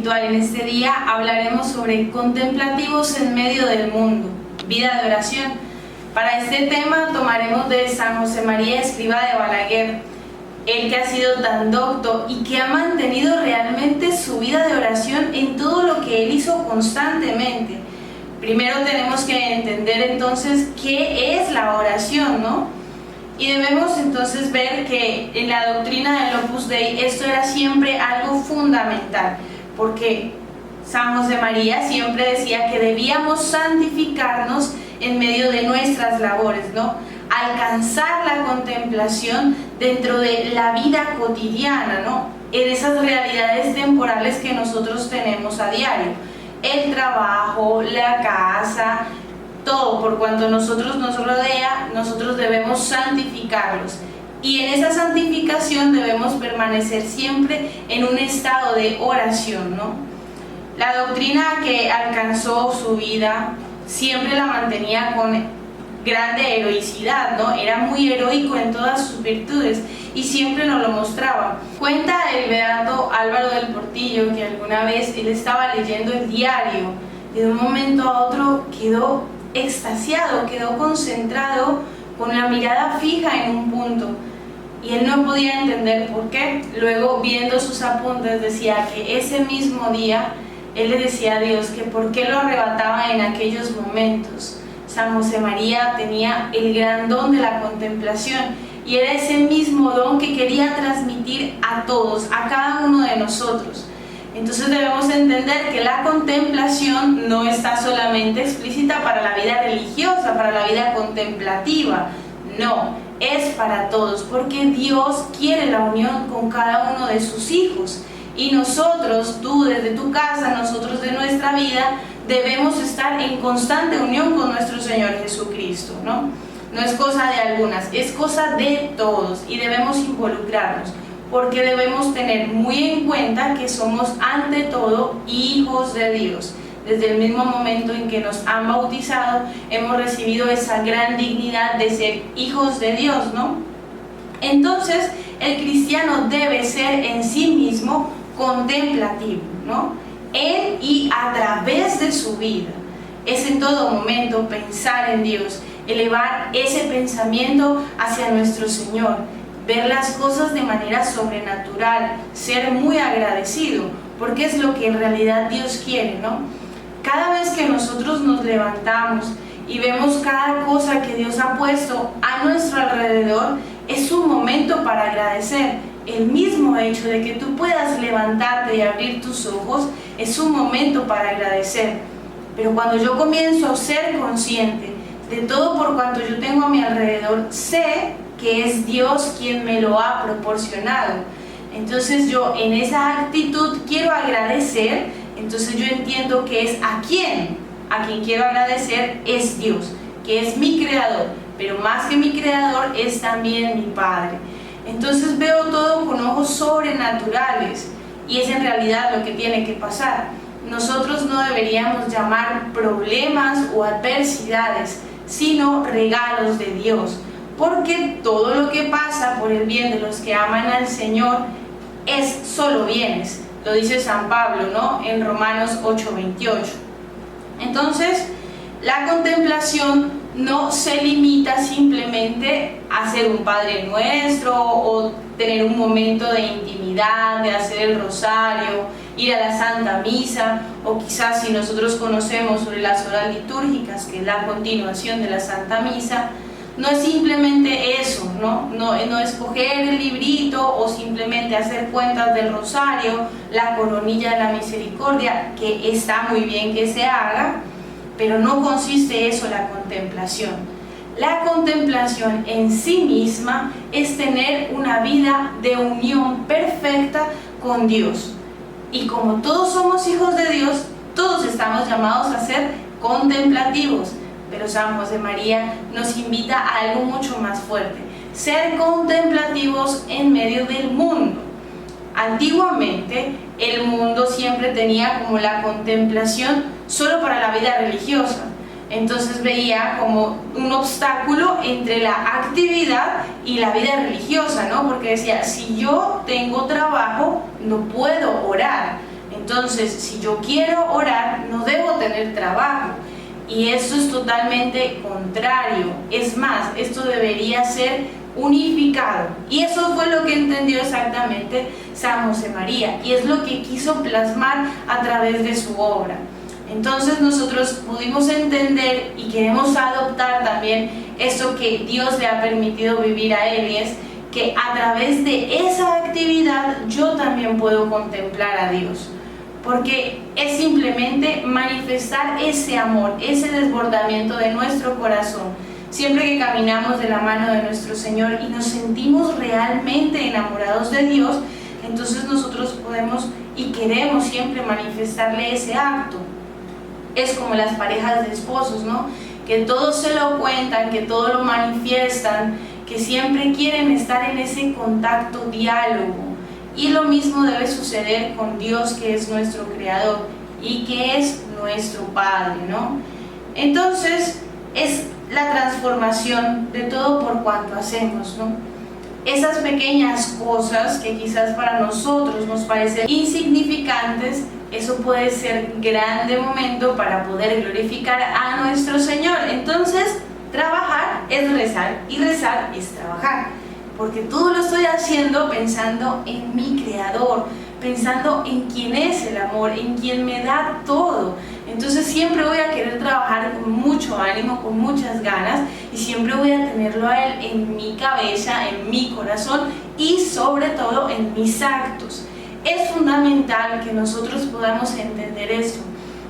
espiritual. En este día hablaremos sobre contemplativos en medio del mundo, vida de oración. Para este tema tomaremos de San José María Escrivá de Balaguer, él que ha sido tan docto y que ha mantenido realmente su vida de oración en todo lo que él hizo constantemente. Primero tenemos que entender entonces qué es la oración, ¿no? Y debemos entonces ver que en la doctrina del Opus Dei esto era siempre algo fundamental, porque San José María siempre decía que debíamos santificarnos en medio de nuestras labores, ¿no? Alcanzar la contemplación dentro de la vida cotidiana, ¿no? En esas realidades temporales que nosotros tenemos a diario, el trabajo, la casa, todo por cuanto nosotros nos rodea, nosotros debemos santificarlos. Y en esa santificación debemos permanecer siempre en un estado de oración, ¿no? La doctrina que alcanzó su vida siempre la mantenía con grande heroicidad, ¿no? Era muy heroico en todas sus virtudes y siempre nos lo mostraba. Cuenta el beato Álvaro del Portillo que alguna vez él estaba leyendo el diario y de un momento a otro quedó extasiado, quedó concentrado con la mirada fija en un punto y él no podía entender por qué. Luego, viendo sus apuntes, decía que ese mismo día él le decía a Dios que por qué lo arrebataba en aquellos momentos. San José María tenía el gran don de la contemplación y era ese mismo don que quería transmitir a todos, a cada uno de nosotros. Entonces debemos entender que la contemplación no está solamente explícita para la vida religiosa, para la vida contemplativa, no, es para todos, porque Dios quiere la unión con cada uno de sus hijos y nosotros, tú desde tu casa, nosotros de nuestra vida, debemos estar en constante unión con nuestro Señor Jesucristo, ¿no? No es cosa de algunas, es cosa de todos y debemos involucrarnos, porque debemos tener muy en cuenta que somos ante todo hijos de Dios. Desde el mismo momento en que nos han bautizado, hemos recibido esa gran dignidad de ser hijos de Dios, ¿no? Entonces, el cristiano debe ser en sí mismo contemplativo, ¿no? En y a través de su vida. Es en todo momento pensar en Dios, elevar ese pensamiento hacia nuestro Señor, ver las cosas de manera sobrenatural, ser muy agradecido, porque es lo que en realidad Dios quiere, ¿no? Cada vez que nosotros nos levantamos y vemos cada cosa que Dios ha puesto a nuestro alrededor, es un momento para agradecer. El mismo hecho de que tú puedas levantarte y abrir tus ojos es un momento para agradecer. Pero cuando yo comienzo a ser consciente de todo por cuanto yo tengo a mi alrededor, sé que es Dios quien me lo ha proporcionado. Entonces yo en esa actitud quiero agradecer, entonces yo entiendo que es a quien quiero agradecer es Dios, que es mi creador, pero más que mi creador es también mi Padre. Entonces veo todo con ojos sobrenaturales y es en realidad lo que tiene que pasar. Nosotros no deberíamos llamar problemas o adversidades, sino regalos de Dios, porque todo lo que pasa por el bien de los que aman al Señor es solo bienes, lo dice San Pablo, ¿no? En Romanos 8:28. Entonces, la contemplación no se limita simplemente a ser un Padre Nuestro o tener un momento de intimidad, de hacer el rosario, ir a la Santa Misa, o quizás si nosotros conocemos sobre las horas litúrgicas, que es la continuación de la Santa Misa, no es simplemente eso, no es coger el librito o simplemente hacer cuentas del rosario, la coronilla de la misericordia, que está muy bien que se haga, pero no consiste eso la contemplación. La contemplación en sí misma es tener una vida de unión perfecta con Dios. Y como todos somos hijos de Dios, todos estamos llamados a ser contemplativos. Pero San José María nos invita a algo mucho más fuerte: ser contemplativos en medio del mundo. Antiguamente el mundo siempre tenía como la contemplación solo para la vida religiosa, entonces veía como un obstáculo entre la actividad y la vida religiosa, ¿no? Porque decía, si yo tengo trabajo no puedo orar. Entonces, si yo quiero orar, no debo tener trabajo. Y esto es totalmente contrario. Es más, esto debería ser unificado. Y eso fue lo que entendió exactamente San José María. Y es lo que quiso plasmar a través de su obra. Entonces nosotros pudimos entender y queremos adoptar también esto que Dios le ha permitido vivir a él, y es que a través de esa actividad yo también puedo contemplar a Dios. Porque es simplemente manifestar ese amor, ese desbordamiento de nuestro corazón. Siempre que caminamos de la mano de nuestro Señor y nos sentimos realmente enamorados de Dios, entonces nosotros podemos y queremos siempre manifestarle ese acto. Es como las parejas de esposos, ¿no? Que todos se lo cuentan, que todo lo manifiestan, que siempre quieren estar en ese contacto, diálogo. Y lo mismo debe suceder con Dios, que es nuestro Creador y que es nuestro Padre, ¿no? Entonces, es la transformación de todo por cuanto hacemos, ¿no? Esas pequeñas cosas que quizás para nosotros nos parecen insignificantes, eso puede ser grande momento para poder glorificar a nuestro Señor. Entonces, trabajar es rezar y rezar es trabajar. Porque todo lo estoy haciendo pensando en mi Creador, pensando en quién es el amor, en quien me da todo. Entonces siempre voy a querer trabajar con mucho ánimo, con muchas ganas, y siempre voy a tenerlo a Él en mi cabeza, en mi corazón y sobre todo en mis actos. Es fundamental que nosotros podamos entender esto.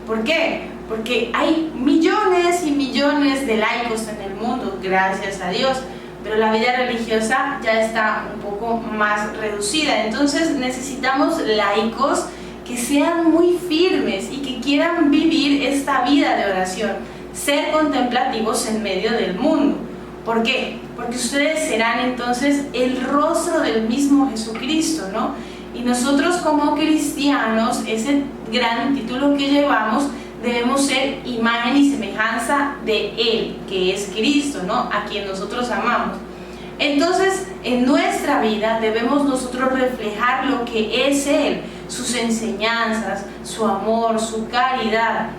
¿Por qué? Porque hay millones y millones de laicos en el mundo, gracias a Dios, pero la vida religiosa ya está un poco más reducida. Entonces necesitamos laicos que sean muy firmes y que quieran vivir esta vida de oración, ser contemplativos en medio del mundo. ¿Por qué? Porque ustedes serán entonces el rostro del mismo Jesucristo, ¿no? Y nosotros como cristianos, ese gran título que llevamos, debemos ser imagen y semejanza de Él, que es Cristo, ¿no? A quien nosotros amamos. Entonces, en nuestra vida debemos nosotros reflejar lo que es Él, sus enseñanzas, su amor, su caridad.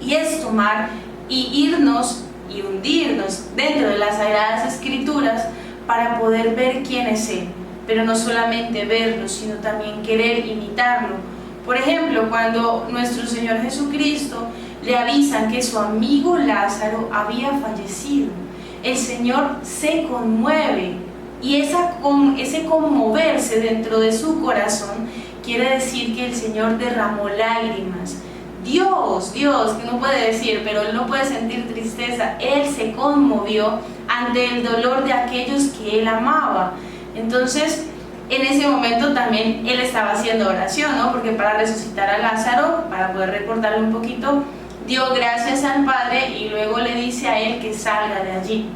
Y es tomar y irnos y hundirnos dentro de las Sagradas Escrituras para poder ver quién es Él. Pero no solamente verlo, sino también querer imitarlo. Por ejemplo, cuando nuestro Señor Jesucristo le avisan que su amigo Lázaro había fallecido, el Señor se conmueve, y ese conmoverse dentro de su corazón quiere decir que el Señor derramó lágrimas. Dios, que no puede decir, pero Él no puede sentir tristeza. Él se conmovió ante el dolor de aquellos que Él amaba. Entonces, en ese momento también Él estaba haciendo oración, ¿no? Porque para resucitar a Lázaro, para poder recordarle un poquito, dio gracias al Padre y luego le dice a Él que salga de allí.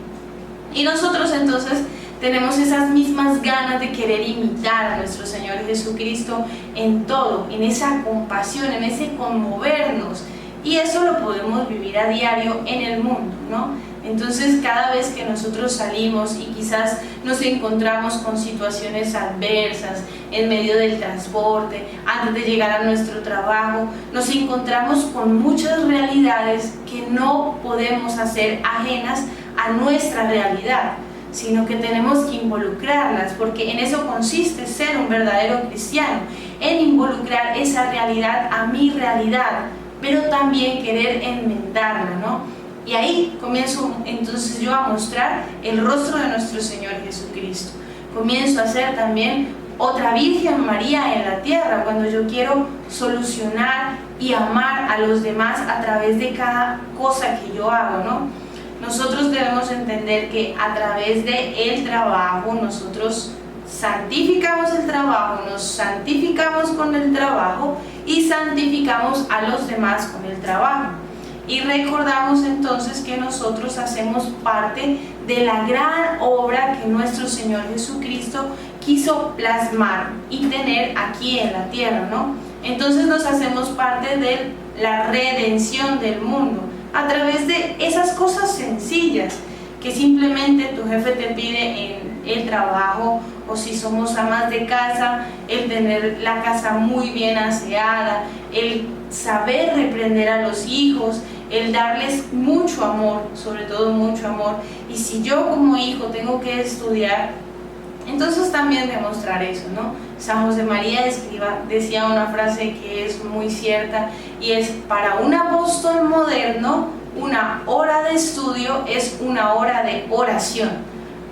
Y nosotros entonces tenemos esas mismas ganas de querer imitar a nuestro Señor Jesucristo en todo, en esa compasión, en ese conmovernos. Y eso lo podemos vivir a diario en el mundo, ¿no? Entonces, cada vez que nosotros salimos y quizás nos encontramos con situaciones adversas en medio del transporte, antes de llegar a nuestro trabajo, nos encontramos con muchas realidades que no podemos hacer ajenas a nuestra realidad, sino que tenemos que involucrarlas, porque en eso consiste ser un verdadero cristiano, en involucrar esa realidad a mi realidad, pero también querer enmendarla, ¿no? Y ahí comienzo entonces yo a mostrar el rostro de nuestro Señor Jesucristo. Comienzo a ser también otra Virgen María en la tierra, cuando yo quiero solucionar y amar a los demás a través de cada cosa que yo hago, ¿no? Nosotros debemos entender que a través del trabajo nosotros santificamos el trabajo, nos santificamos con el trabajo y santificamos a los demás con el trabajo. Y recordamos entonces que nosotros hacemos parte de la gran obra que nuestro Señor Jesucristo quiso plasmar y tener aquí en la tierra, ¿no? Entonces nos hacemos parte de la redención del mundo a través de esas cosas sencillas que simplemente tu jefe te pide en el trabajo, o si somos amas de casa, el tener la casa muy bien aseada, el saber reprender a los hijos, el darles mucho amor, sobre todo mucho amor. Y si yo como hijo tengo que estudiar, entonces también demostrar eso, ¿no? San José María Escrivá decía una frase que es muy cierta, y es: para un apóstol moderno, una hora de estudio es una hora de oración.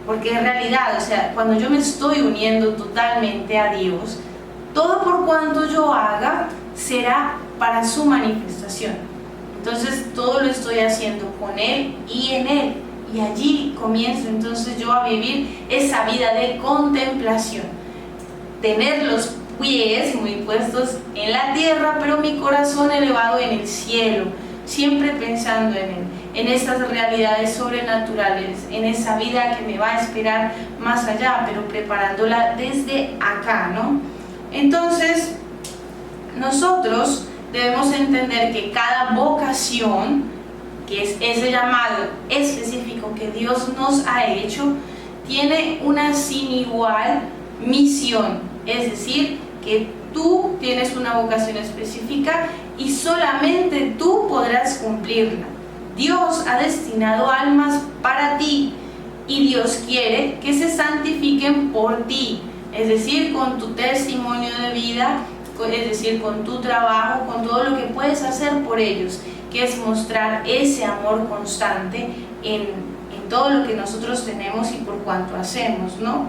Porque en realidad, o sea, cuando yo me estoy uniendo totalmente a Dios, todo por cuanto yo haga será para su manifestación. Entonces todo lo estoy haciendo con Él y en Él, y allí comienzo entonces yo a vivir esa vida de contemplación, tener los pies muy puestos en la tierra, pero mi corazón elevado en el cielo, siempre pensando en Él, en estas realidades sobrenaturales, en esa vida que me va a esperar más allá, pero preparándola desde acá, ¿no? Entonces, nosotros debemos entender que cada vocación, que es ese llamado específico que Dios nos ha hecho, tiene una sin igual misión, es decir, que tú tienes una vocación específica y solamente tú podrás cumplirla. Dios ha destinado almas para ti y Dios quiere que se santifiquen por ti, es decir, con tu testimonio de vida, es decir, con tu trabajo, con todo lo que puedes hacer por ellos, que es mostrar ese amor constante en todo lo que nosotros tenemos y por cuanto hacemos, ¿no?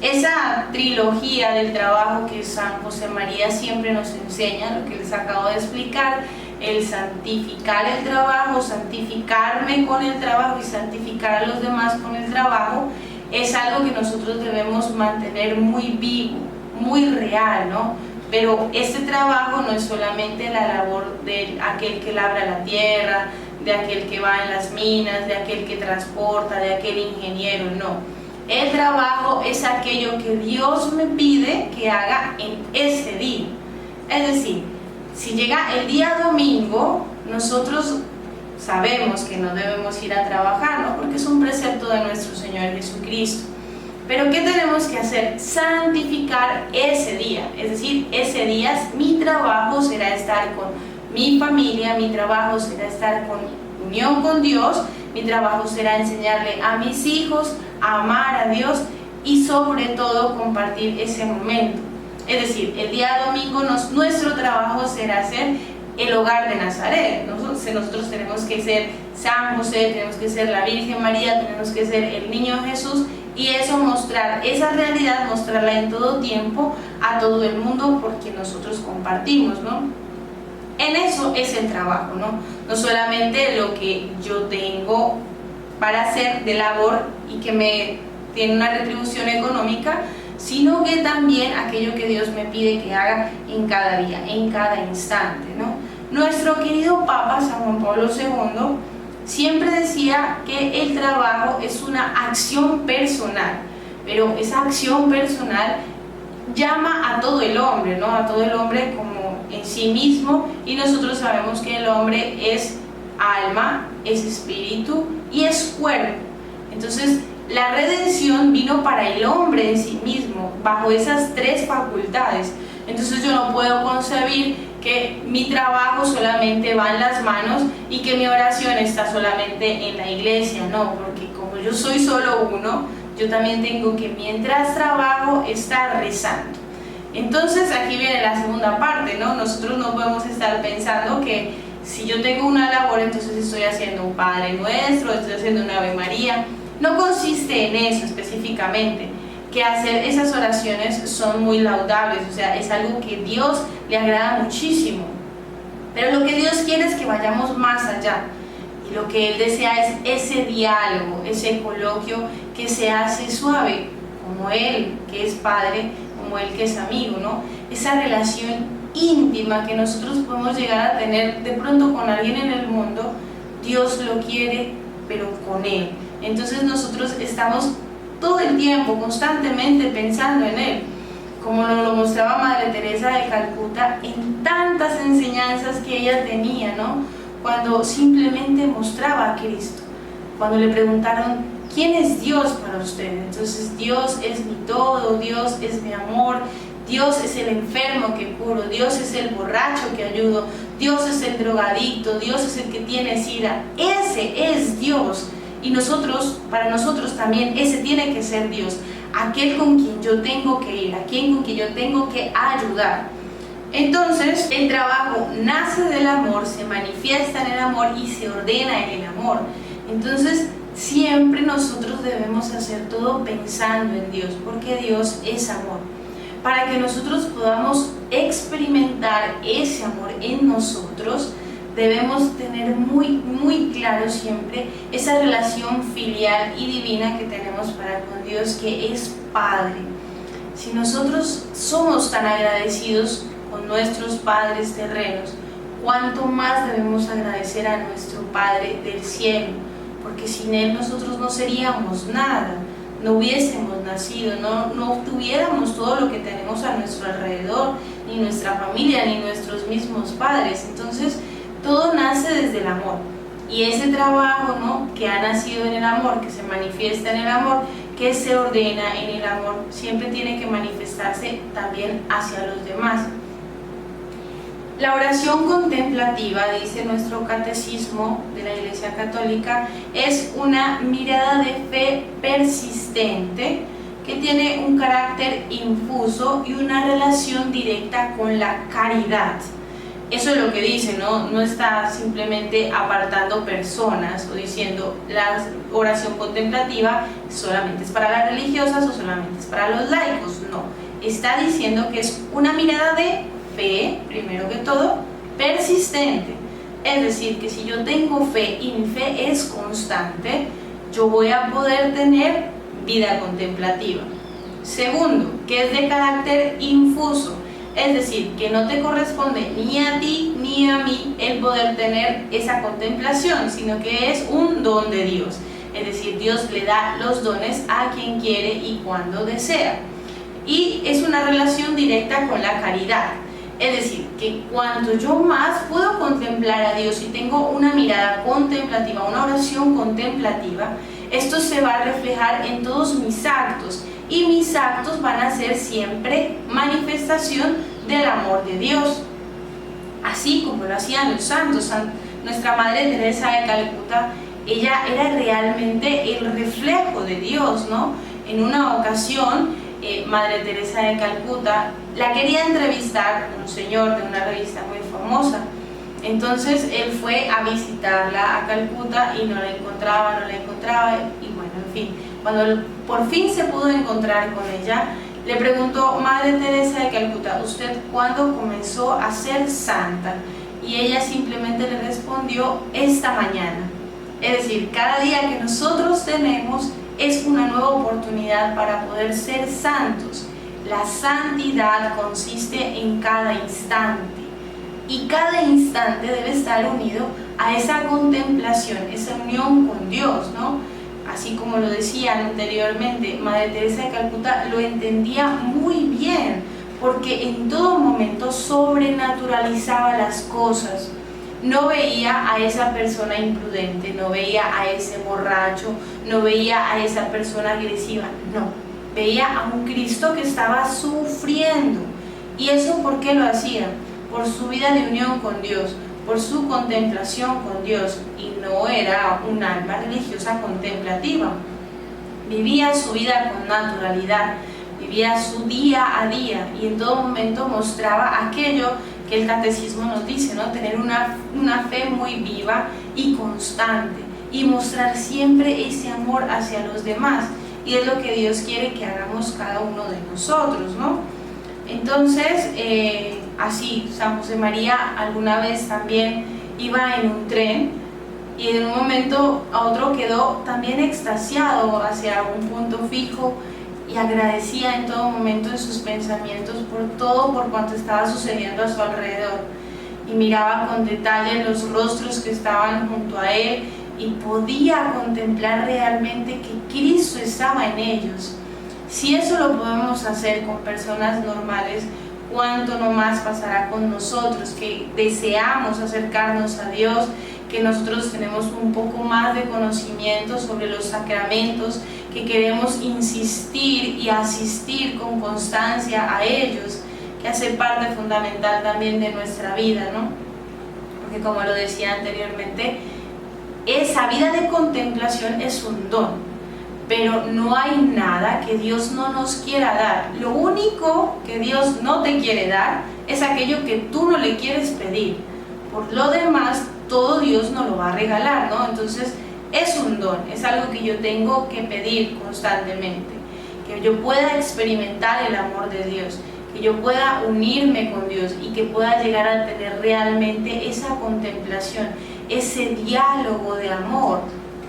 Esa trilogía del trabajo que San José María siempre nos enseña, lo que les acabo de explicar, el santificar el trabajo, santificarme con el trabajo y santificar a los demás con el trabajo, es algo que nosotros debemos mantener muy vivo, muy real, ¿no? Pero este trabajo no es solamente la labor de aquel que labra la tierra, de aquel que va en las minas, de aquel que transporta, de aquel ingeniero, no. El trabajo es aquello que Dios me pide que haga en ese día. Es decir, si llega el día domingo, nosotros sabemos que no debemos ir a trabajar, ¿no? Porque es un precepto de nuestro Señor Jesucristo. Pero ¿qué tenemos que hacer? Santificar ese día. Es decir, ese día mi trabajo será estar con mi familia, mi trabajo será estar con unión con Dios, mi trabajo será enseñarle a mis hijos a amar a Dios y sobre todo compartir ese momento. Es decir, el día domingo nuestro trabajo será ser el hogar de Nazaret. Nosotros tenemos que ser San José, tenemos que ser la Virgen María, tenemos que ser el niño Jesús, y eso mostrar, esa realidad, mostrarla en todo tiempo a todo el mundo, porque nosotros compartimos, ¿no? En eso es el trabajo, ¿no? No solamente lo que yo tengo para hacer de labor y que me tiene una retribución económica, sino que también aquello que Dios me pide que haga en cada día, en cada instante, ¿no? Nuestro querido Papa San Juan Pablo II siempre decía que el trabajo es una acción personal, pero esa acción personal llama a todo el hombre, ¿no? A todo el hombre como en sí mismo, y nosotros sabemos que el hombre es alma, es espíritu y es cuerpo. Entonces, la redención vino para el hombre en sí mismo, bajo esas tres facultades. Entonces yo no puedo concebir que mi trabajo solamente va en las manos y que mi oración está solamente en la iglesia, no, porque como yo soy solo uno, yo también tengo que, mientras trabajo, estar rezando. Entonces aquí viene la segunda parte, ¿no? Nosotros no podemos estar pensando que si yo tengo una labor, entonces estoy haciendo un Padre Nuestro, estoy haciendo una Ave María. No consiste en eso específicamente, que hacer esas oraciones son muy laudables, o sea, es algo que Dios le agrada muchísimo. Pero lo que Dios quiere es que vayamos más allá. Y lo que Él desea es ese diálogo, ese coloquio que se hace suave, como Él, que es Padre, como Él, que es amigo, ¿no? Esa relación íntima que nosotros podemos llegar a tener de pronto con alguien en el mundo, Dios lo quiere, pero con Él. Entonces nosotros estamos todo el tiempo, constantemente pensando en Él, como nos lo mostraba Madre Teresa de Calcuta en tantas enseñanzas que ella tenía, ¿no? Cuando simplemente mostraba a Cristo, cuando le preguntaron, ¿quién es Dios para usted? Entonces, Dios es mi todo, Dios es mi amor, Dios es el enfermo que curo, Dios es el borracho que ayudo, Dios es el drogadicto, Dios es el que tiene sida. Ese es Dios. Y nosotros, para nosotros también, ese tiene que ser Dios, aquel con quien yo tengo que ir, aquel con quien yo tengo que ayudar. Entonces, el trabajo nace del amor, se manifiesta en el amor y se ordena en el amor. Entonces, siempre nosotros debemos hacer todo pensando en Dios, porque Dios es amor. Para que nosotros podamos experimentar ese amor en nosotros, debemos tener muy claro siempre esa relación filial y divina que tenemos para con Dios, que es Padre. Si nosotros somos tan agradecidos con nuestros padres terrenos, cuánto más debemos agradecer a nuestro Padre del cielo, porque sin Él nosotros no seríamos nada, no hubiésemos nacido, no tuviéramos todo lo que tenemos a nuestro alrededor, ni nuestra familia, ni nuestros mismos padres. Entonces, todo nace desde el amor, y ese trabajo, ¿no?, que ha nacido en el amor, que se manifiesta en el amor, que se ordena en el amor, siempre tiene que manifestarse también hacia los demás. La oración contemplativa, dice nuestro catecismo de la Iglesia Católica, es una mirada de fe persistente que tiene un carácter infuso y una relación directa con la caridad. Eso es lo que dice, no está simplemente apartando personas o diciendo la oración contemplativa solamente es para las religiosas o solamente es para los laicos. No, está diciendo que es una mirada de fe, primero que todo, persistente. Es decir, que si yo tengo fe y mi fe es constante, yo voy a poder tener vida contemplativa. Segundo, que es de carácter infuso. Es decir, que no te corresponde ni a ti ni a mí el poder tener esa contemplación, sino que es un don de Dios. Es decir, Dios le da los dones a quien quiere y cuando desea. Y es una relación directa con la caridad. Es decir, que cuanto yo más puedo contemplar a Dios y tengo una mirada contemplativa, una oración contemplativa, esto se va a reflejar en todos mis actos. Y mis actos van a ser siempre manifestación del amor de Dios, así como lo hacían los santos. Nuestra Madre Teresa de Calcuta, ella era realmente el reflejo de Dios, ¿no? En una ocasión, Madre Teresa de Calcuta la quería entrevistar un señor de una revista muy famosa. Entonces él fue a visitarla a Calcuta y no la encontraba, y bueno, en fin, cuando por fin se pudo encontrar con ella, le preguntó: Madre Teresa de Calcuta, ¿usted cuándo comenzó a ser santa? Y ella simplemente le respondió: esta mañana. Es decir, cada día que nosotros tenemos es una nueva oportunidad para poder ser santos. La santidad consiste en cada instante, y cada instante debe estar unido a esa contemplación, esa unión con Dios, ¿no? Así como lo decían anteriormente, Madre Teresa de Calcuta lo entendía muy bien, porque en todo momento sobrenaturalizaba las cosas. No veía a esa persona imprudente, no veía a ese borracho, no veía a esa persona agresiva, no. Veía a un Cristo que estaba sufriendo. ¿Y eso por qué lo hacía? Por su vida de unión con Dios, por su contemplación con Dios, y no era un alma religiosa contemplativa. Vivía su vida con naturalidad, vivía su día a día, y en todo momento mostraba aquello que el catecismo nos dice, ¿no? Tener una fe muy viva y constante, y mostrar siempre ese amor hacia los demás, y es lo que Dios quiere que hagamos cada uno de nosotros, ¿no? Entonces, así, San José María alguna vez también iba en un tren y de un momento a otro quedó también extasiado hacia un punto fijo y agradecía en todo momento en sus pensamientos por cuanto estaba sucediendo a su alrededor, y miraba con detalle los rostros que estaban junto a él y podía contemplar realmente que Cristo estaba en ellos. Si eso lo podemos hacer con personas normales, ¿cuánto no más pasará con nosotros que deseamos acercarnos a Dios, que nosotros tenemos un poco más de conocimiento sobre los sacramentos, que queremos insistir y asistir con constancia a ellos, que hace parte fundamental también de nuestra vida, ¿no? Porque como lo decía anteriormente, esa vida de contemplación es un don, pero no hay nada que Dios no nos quiera dar. Lo único que Dios no te quiere dar es aquello que tú no le quieres pedir. Por lo demás, todo Dios nos lo va a regalar, ¿no? Entonces, es un don, es algo que yo tengo que pedir constantemente, que yo pueda experimentar el amor de Dios, que yo pueda unirme con Dios y que pueda llegar a tener realmente esa contemplación, ese diálogo de amor.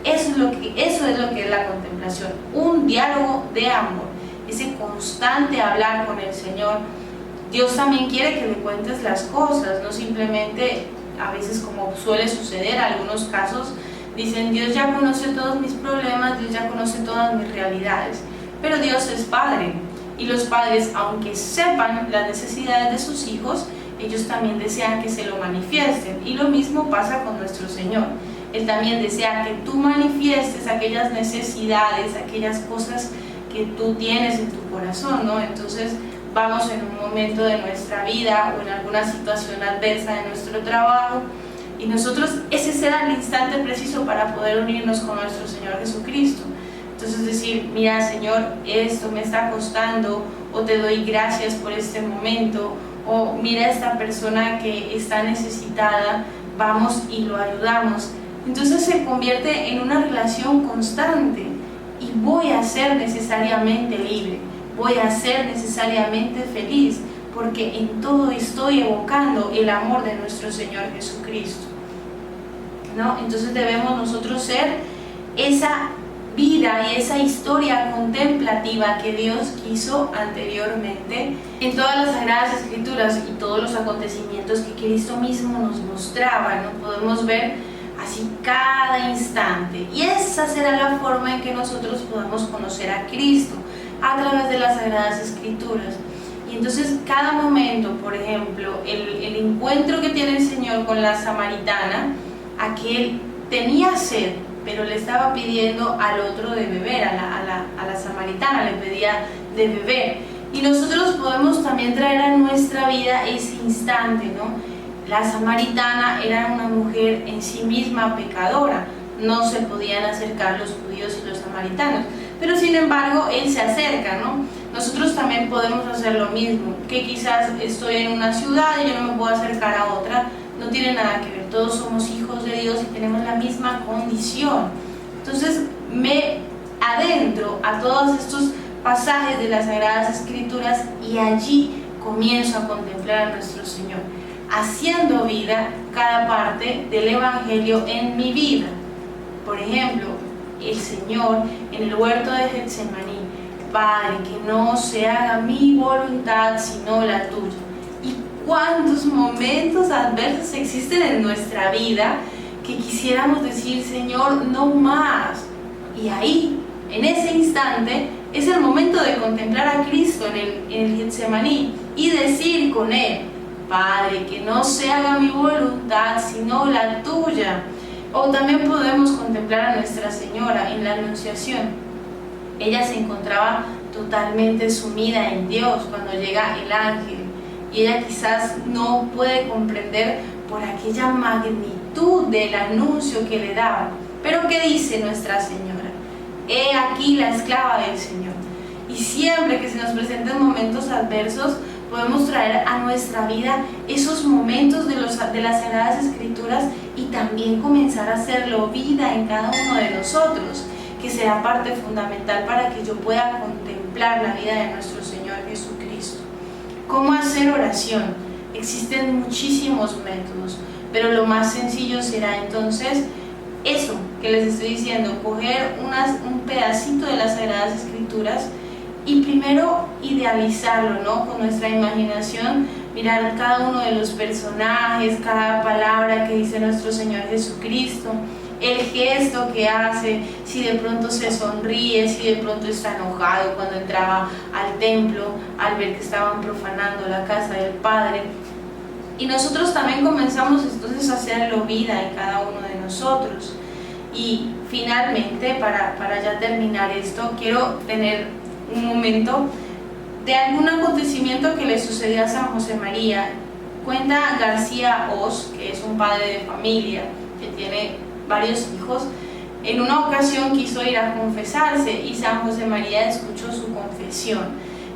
Eso es lo que es la contemplación, un diálogo de amor, ese constante hablar con el Señor. Dios también quiere que le cuentes las cosas, no simplemente, a veces como suele suceder, en algunos casos dicen: Dios ya conoce todos mis problemas, Dios ya conoce todas mis realidades. Pero Dios es Padre, y los padres, aunque sepan las necesidades de sus hijos, ellos también desean que se lo manifiesten, y lo mismo pasa con nuestro Señor. Él también desea que tú manifiestes aquellas necesidades, aquellas cosas que tú tienes en tu corazón, ¿no? Entonces vamos en un momento de nuestra vida o en alguna situación adversa de nuestro trabajo, y nosotros, ese será el instante preciso para poder unirnos con nuestro Señor Jesucristo. Entonces decir: mira, Señor, esto me está costando, o te doy gracias por este momento, o mira, esta persona que está necesitada, vamos y lo ayudamos. Entonces se convierte en una relación constante, y voy a ser necesariamente libre, voy a ser necesariamente feliz, porque en todo estoy evocando el amor de nuestro Señor Jesucristo, ¿no? Entonces debemos nosotros ser esa vida y esa historia contemplativa que Dios quiso anteriormente en todas las Sagradas Escrituras y todos los acontecimientos que Cristo mismo nos mostraba, ¿no? Podemos ver así cada instante, y esa será la forma en que nosotros podamos conocer a Cristo, a través de las Sagradas Escrituras. Y entonces cada momento, por ejemplo, el encuentro que tiene el Señor con la samaritana, aquel tenía sed, pero le estaba pidiendo al otro de beber, a la samaritana le pedía de beber. Y nosotros podemos también traer a nuestra vida ese instante, ¿no? La samaritana era una mujer en sí misma pecadora, no se podían acercar los judíos y los samaritanos, pero sin embargo él se acerca, ¿no? Nosotros también podemos hacer lo mismo, que quizás estoy en una ciudad y yo no me puedo acercar a otra, no tiene nada que ver, todos somos hijos de Dios y tenemos la misma condición. Entonces me adentro a todos estos pasajes de las Sagradas Escrituras, y allí comienzo a contemplar a nuestro Señor, haciendo vida cada parte del Evangelio en mi vida. Por ejemplo, el Señor en el huerto de Getsemaní: Padre, que no se haga mi voluntad sino la tuya. Y cuántos momentos adversos existen en nuestra vida que quisiéramos decir: Señor, no más. Y ahí, en ese instante, es el momento de contemplar a Cristo en el Getsemaní y decir con Él: Padre, que no se haga mi voluntad sino la tuya. O también podemos contemplar a Nuestra Señora en la Anunciación. Ella se encontraba totalmente sumida en Dios cuando llega el ángel, y ella quizás no puede comprender por aquella magnitud del anuncio que le daba. Pero ¿qué dice Nuestra Señora? He aquí la esclava del Señor. Y siempre que se nos presenten momentos adversos, podemos traer a nuestra vida esos momentos de las Sagradas Escrituras, y también comenzar a hacerlo vida en cada uno de nosotros, que será parte fundamental para que yo pueda contemplar la vida de nuestro Señor Jesucristo. ¿Cómo hacer oración? Existen muchísimos métodos, pero lo más sencillo será entonces eso que les estoy diciendo: coger un pedacito de las Sagradas Escrituras y primero idealizarlo, ¿no? Con nuestra imaginación, mirar cada uno de los personajes, cada palabra que dice nuestro Señor Jesucristo, el gesto que hace, si de pronto se sonríe, si de pronto está enojado cuando entraba al templo al ver que estaban profanando la casa del Padre. Y nosotros también comenzamos entonces a hacerlo vida en cada uno de nosotros. Y finalmente, para ya terminar esto, quiero tener un momento de algún acontecimiento que le sucedió a San José María. Cuenta García Oz, que es un padre de familia que tiene varios hijos. En una ocasión quiso ir a confesarse y San José María escuchó su confesión.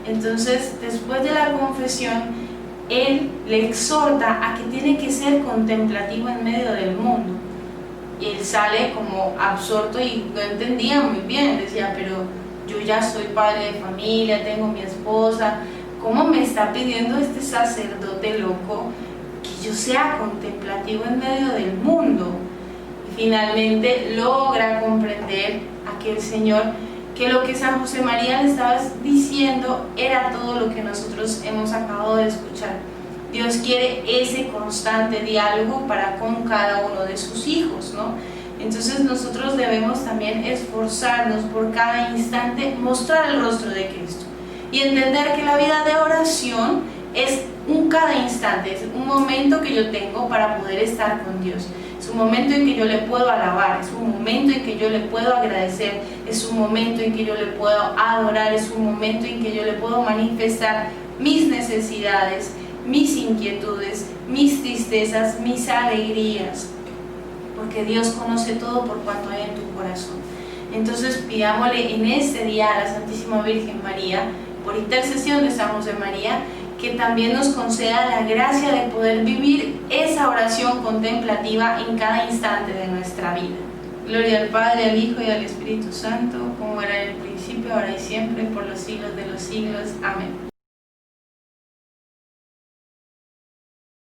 Entonces, después de la confesión, él le exhorta a que tiene que ser contemplativo en medio del mundo. Y él sale como absorto y no entendía muy bien, decía, pero yo ya soy padre de familia, tengo mi esposa, ¿cómo me está pidiendo este sacerdote loco que yo sea contemplativo en medio del mundo? Y finalmente logra comprender aquel Señor que lo que San José María le estaba diciendo era todo lo que nosotros hemos acabado de escuchar. Dios quiere ese constante diálogo para con cada uno de sus hijos, ¿no? Entonces nosotros debemos también esforzarnos por cada instante, mostrar el rostro de Cristo y entender que la vida de oración es un cada instante, es un momento que yo tengo para poder estar con Dios. Es un momento en que yo le puedo alabar, es un momento en que yo le puedo agradecer, es un momento en que yo le puedo adorar, es un momento en que yo le puedo manifestar mis necesidades, mis inquietudes, mis tristezas, mis alegrías, porque Dios conoce todo por cuanto hay en tu corazón. Entonces pidámosle en este día a la Santísima Virgen María, por intercesión de San José María, que también nos conceda la gracia de poder vivir esa oración contemplativa en cada instante de nuestra vida. Gloria al Padre, al Hijo y al Espíritu Santo, como era en el principio, ahora y siempre, por los siglos de los siglos. Amén.